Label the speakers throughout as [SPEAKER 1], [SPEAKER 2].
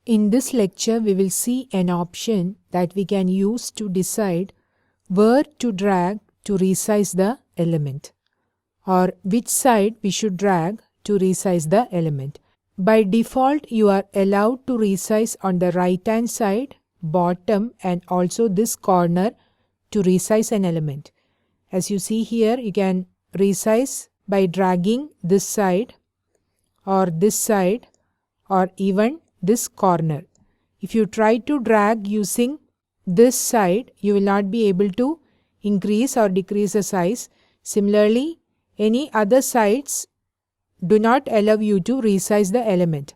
[SPEAKER 1] In this lecture, we will see an option that we can use to decide where to drag to resize the element, or which side we should drag to resize the element. By default, you are allowed to resize on the right hand side, bottom, and also this corner to resize an element. As you see here, you can resize by dragging this side or even this corner. If you try to drag using this side, you will not be able to increase or decrease the size. Similarly, any other sides do not allow you to resize the element.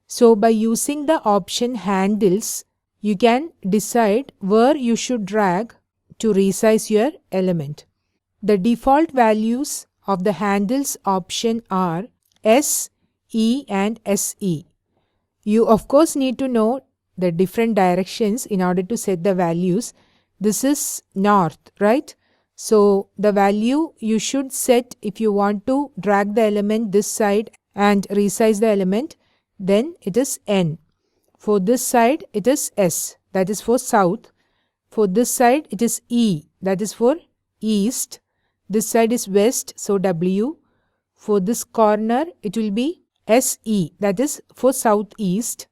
[SPEAKER 1] So by using the option handles, you can decide where you should drag to resize your element. The default values of the handles option are S, E and SE. You of course need to know the different directions in order to set the values. This is north, right? So the value you should set if you want to drag the element this side and resize the element, then it is N. For this side it is S, that is for south. For this side it is E, that is for east. This side is west, so W. For this corner it will be SE, that is for southeast.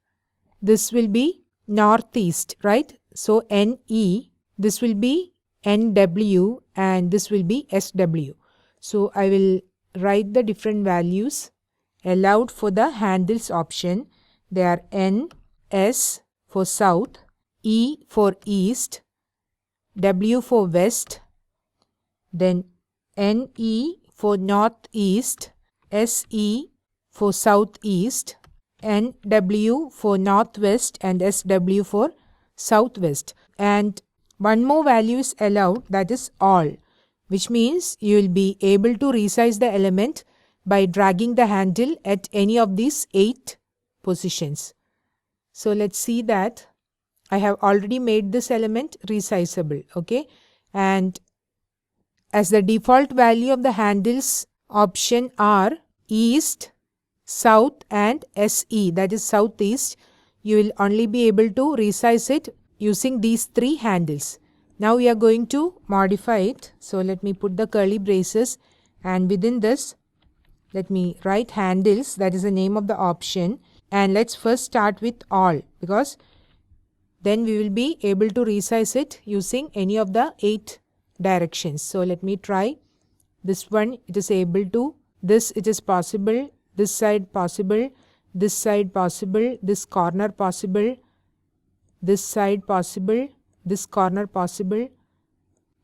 [SPEAKER 1] This will be northeast, right? So NE, this will be NW and this will be SW. So I will write the different values allowed for the handles option. They are N, S for south, E for east, W for west, then NE for northeast, SE for southeast, NW for northwest and SW for southwest. And one more value is allowed, that is all, which means you will be able to resize the element by dragging the handle at any of these 8 positions. So let's see that. I have already made this element resizable, okay? And as the default value of the handles option are east, south and SE, that is southeast, you will only be able to resize it using these 3 handles. Now we are going to modify it. So let me put the curly braces, and within this let me write handles, that is the name of the option, and let's first start with all, because then we will be able to resize it using any of the 8 directions. So let me try this one. It is able to, this it is possible, this side possible, this side possible, this corner possible, this side possible, this corner possible.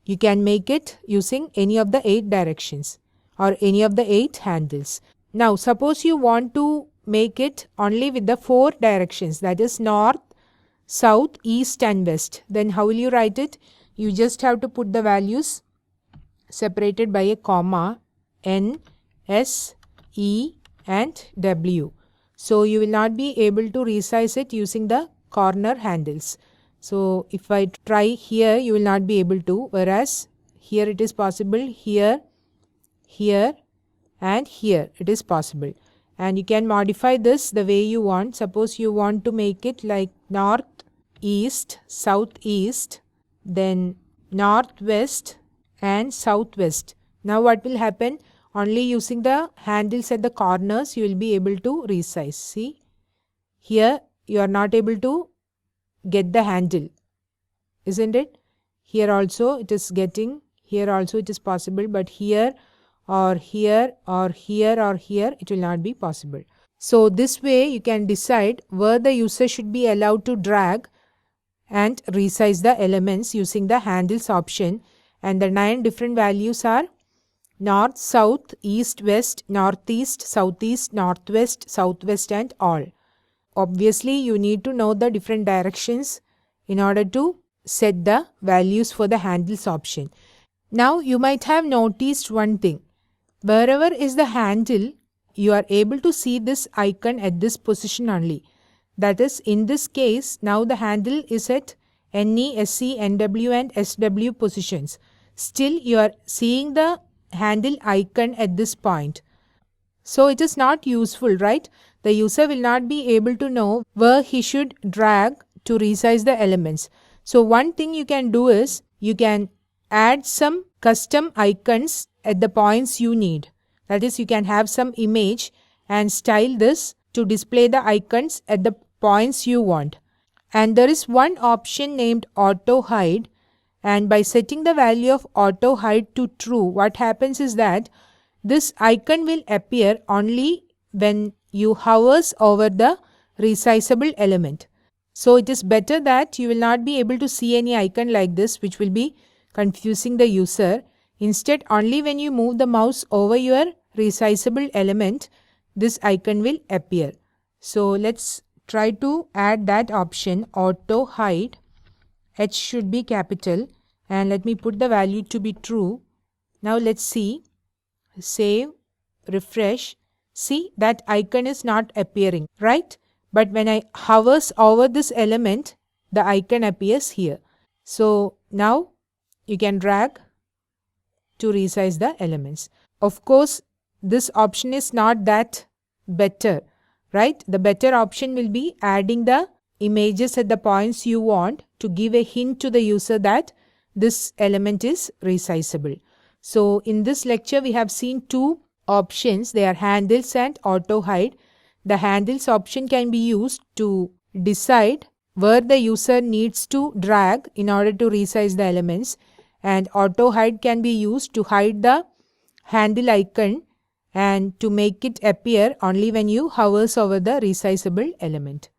[SPEAKER 1] You can make it using any of the 8 directions or any of the 8 handles. Now suppose you want to make it only with the 4 directions, that is north, south, east and west. Then how will you write it? You just have to put the values separated by a comma, N, S, E and W. So you will not be able to resize it using the corner handles. So if I try here, you will not be able to, whereas here it is possible, here, here and here it is possible. And you can modify this the way you want. Suppose you want to make it like north, east, southeast, then northwest and southwest. Now what will happen? Only using the handles at the corners you will be able to resize. See, here you are not able to get the handle, isn't it? Here also it is getting, here also it is possible, but here or here or here or here it will not be possible. So this way you can decide where the user should be allowed to drag and resize the elements using the handles option, and the 9 different values are north, south, east, west, northeast, southeast, northwest, southwest and all. Obviously you need to know the different directions in order to set the values for the handles option. Now you might have noticed one thing. Wherever is the handle, you are able to see this icon at this position only. That is, in this case, now the handle is at NE, SE, NW and SW positions. Still you are seeing the handle icon at this point. So it is not useful, right? the user will not be able to know where he should drag to resize the elements. So one thing you can do is you can add some custom icons at the points you need. That is, you can have some image and style this to display the icons at the points you want. And there is one option named auto hide, and by setting the value of auto hide to true, what happens is that this icon will appear only when you hovers over the resizable element. So it is better that you will not be able to see any icon like this, which will be confusing the user. Instead, only when you move the mouse over your resizable element, this icon will appear. So let's try to add that option, auto hide. H should be capital, and let me put the value to be true. Now let's see. Save, refresh. See, that icon is not appearing, right? But when I hovers over this element, the icon appears here. So now you can drag to resize the elements. Of course, this option is not that better, right? The better option will be adding the images at the points you want to give a hint to the user that this element is resizable. So in this lecture, we have seen two options. They are handles and auto hide. The handles option can be used to decide where the user needs to drag in order to resize the elements, and auto hide can be used to hide the handle icon and to make it appear only when you hovers over the resizable element.